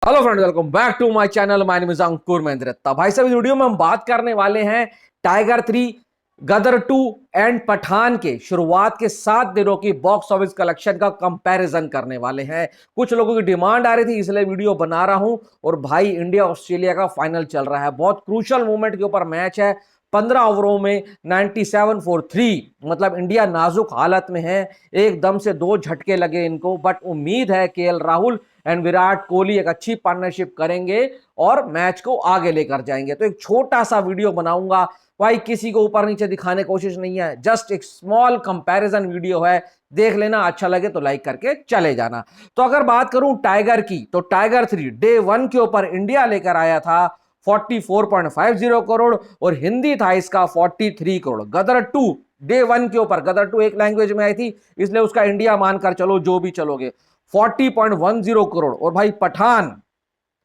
Hello friends, welcome back to my channel. My name is Ankur Mehendiratta. भाई साहब, इस video में हम बात करने वाले हैं टाइगर 3, गदर 2 एंड पठान के शुरुआत के 7 दिनों की बॉक्स ऑफिस कलेक्शन का कंपैरिजन करने वाले हैं। कुछ लोगों की डिमांड आ रही थी, इसलिए वीडियो बना रहा हूं। और भाई, इंडिया ऑस्ट्रेलिया का फाइनल चल रहा है, बहुत क्रूशियल मोमेंट के ऊपर मैच है। 15 ओवरों में 97 फॉर 3, मतलब इंडिया नाजुक हालत में है। एकदम से 2 झटके लगे इनको, बट उम्मीद है केएल राहुल एंड विराट कोहली एक अच्छी पार्टनरशिप करेंगे और मैच को आगे लेकर जाएंगे। तो एक छोटा सा वीडियो बनाऊंगा भाई, किसी को ऊपर नीचे दिखाने की कोशिश नहीं है, जस्ट एक स्मॉल कंपैरिजन वीडियो है। देख लेना, अच्छा लगे तो लाइक करके चले जाना। तो अगर बात करूं टाइगर की, तो टाइगर 3 डे 1 के ऊपर इंडिया लेकर आया था 44.50 करोड़ और हिंदी था इसका 43 करोड़। गदर 2 डे 1 के ऊपर, गदर 2 एक लैंग्वेज में आई थी, इसलिए उसका इंडिया मानकर चलो, जो भी चलोगे, 40.10 करोड़। और भाई पठान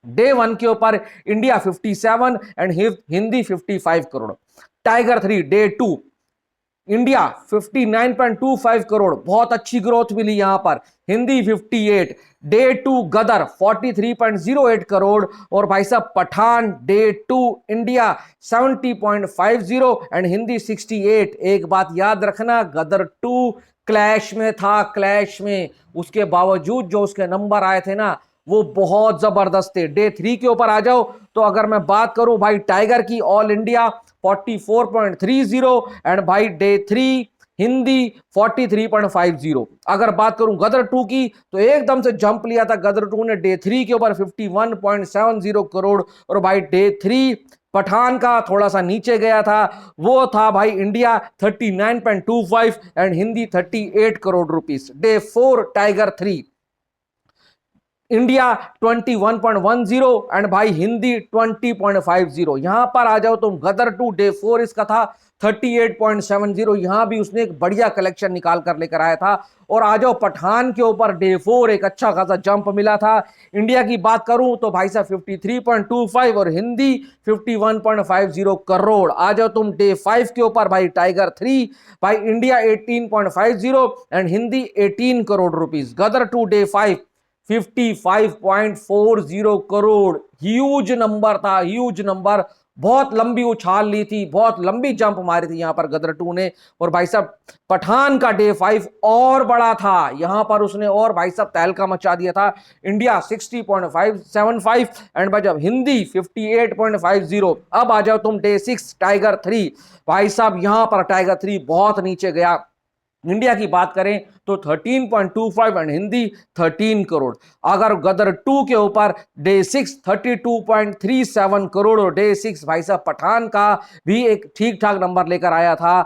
डे 1 के ऊपर India 57 and Hindi 55 crore. Tiger 3 day 2 India 59.25 crore, बहुत अच्छी ग्रोथ मिली यहां पर, हिंदी 58। डे 2 गदर 43.08 करोड़ और भाई साहब Pathaan day 2 India 70.50 and Hindi 68। एक बात याद रखना, गदर 2 क्लैश में था, क्लैश में, उसके बावजूद जो उसके नंबर आए थे ना, वो बहुत जबरदस्त थे। डे 3 के ऊपर आ जाओ, तो अगर मैं बात करूं भाई टाइगर की, ऑल इंडिया 44.30 एंड भाई डे 3 हिंदी 43.50। अगर बात करूं गदर 2 की, तो एकदम से जंप लिया था गदर 2 ने डे 3 के ऊपर 51.70 करोड़। और भाई डे 3 पठान का थोड़ा सा नीचे गया था, वो था भाई India 39.25 and Hindi 38 crore rupees. Day 4 tiger 3 India 21.10 and भाई हिंदी 20.50। यहां पर आ जाओ तुम, गदर 2 डे 4 इसका था 38.70। यहां भी उसने एक बढ़िया कलेक्शन निकाल कर लेकर आया था। और आ जाओ पठान के ऊपर, डे 4 एक अच्छा खासा जंप मिला था। इंडिया की बात करूं तो भाई साहब 53.25 और हिंदी 51.50 करोड़। आ जाओ तुम डे 5 के ऊपर, भाई टाइगर 3, भाई India 18.50 and Hindi 18 crore rupees. Gadar 2 day 5 55.40 crore. Huge number था, ह्यूज नंबर। बहुत लंबी उछाल ली थी, बहुत लंबी जंप मारी थी यहां पर गदर 2 ने। और भाई साहब पठान का डे 5 और बड़ा था, यहां पर उसने और भाई साहब तहलका मचा दिया था। इंडिया 60.575 एंड भाई जब हिंदी 58.50। अब आ जाओ तुम डे 6 टाइगर 3। भाई साहब यहां पर टाइगर 3 बहुत नीचे गया। इंडिया की बात करें तो 13.25 एंड हिंदी 13 करोड़। अगर गदर 2 के ऊपर डे 6 32.37 करोड़ और डे 6 भाई साहब पठान का भी एक ठीक ठाक नंबर लेकर आया था।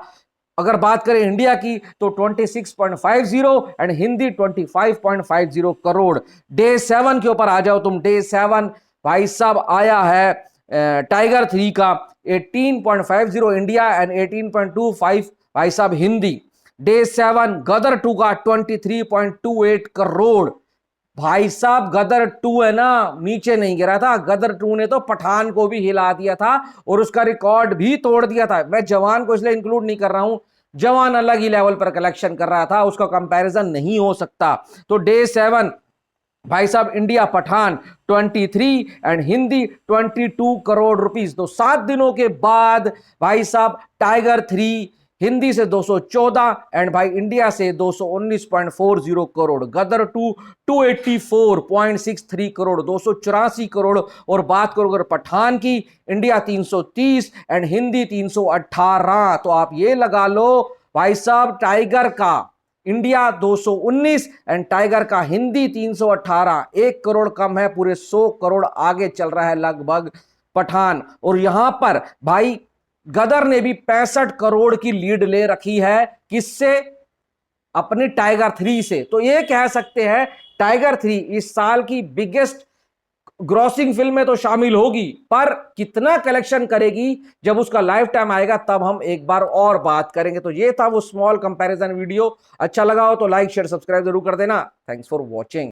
अगर बात करें इंडिया की तो 26.50 एंड हिंदी 25.50 करोड़। डे 7 के ऊपर आ जाओ तुम, डे 7 भाई साहब आया है टाइगर 3 का 18.50 इंडिया एंड 18.25 भाई साहब हिंदी। डे 7 गदर 2 का 23.28 करोड़। भाई साहब गदर 2 है ना, नीचे नहीं गिरा था, गदर 2 ने तो पठान को भी हिला दिया था और उसका रिकॉर्ड भी तोड़ दिया था। मैं जवान को इसलिए इंक्लूड नहीं कर रहा हूं, जवान अलग ही लेवल पर कलेक्शन कर रहा था, उसका कंपैरिजन नहीं हो सकता। तो डे 7 भाई साहब India Pathaan 23 and Hindi 22 crore rupees. तो 7 दिनों के बाद भाई साहब टाइगर 3 हिंदी से 214 एंड भाई इंडिया से 219.40 करोड़। गदर 2 284.63 करोड़, 284 करोड़। और बात करो अगर पठान की, इंडिया 330 एंड हिंदी 318। तो आप ये लगा लो भाई साहब, टाइगर का इंडिया 219 एंड टाइगर का हिंदी 318, 1 करोड़ कम है, पूरे 100 करोड़ आगे चल रहा है लगभग पठान। और यहां पर भाई गदर ने भी 65 करोड़ की लीड ले रखी है, किससे? अपने टाइगर 3 से। तो ये कह सकते हैं टाइगर 3 इस साल की बिगेस्ट ग्रॉसिंग फिल्म में तो शामिल होगी, पर कितना कलेक्शन करेगी जब उसका लाइफ टाइम आएगा, तब हम एक बार और बात करेंगे। तो ये था वो स्मॉल कंपैरिजन वीडियो। अच्छा लगा हो तो लाइक शेयर सब्सक्राइब जरूर कर देना। Thanks for watching.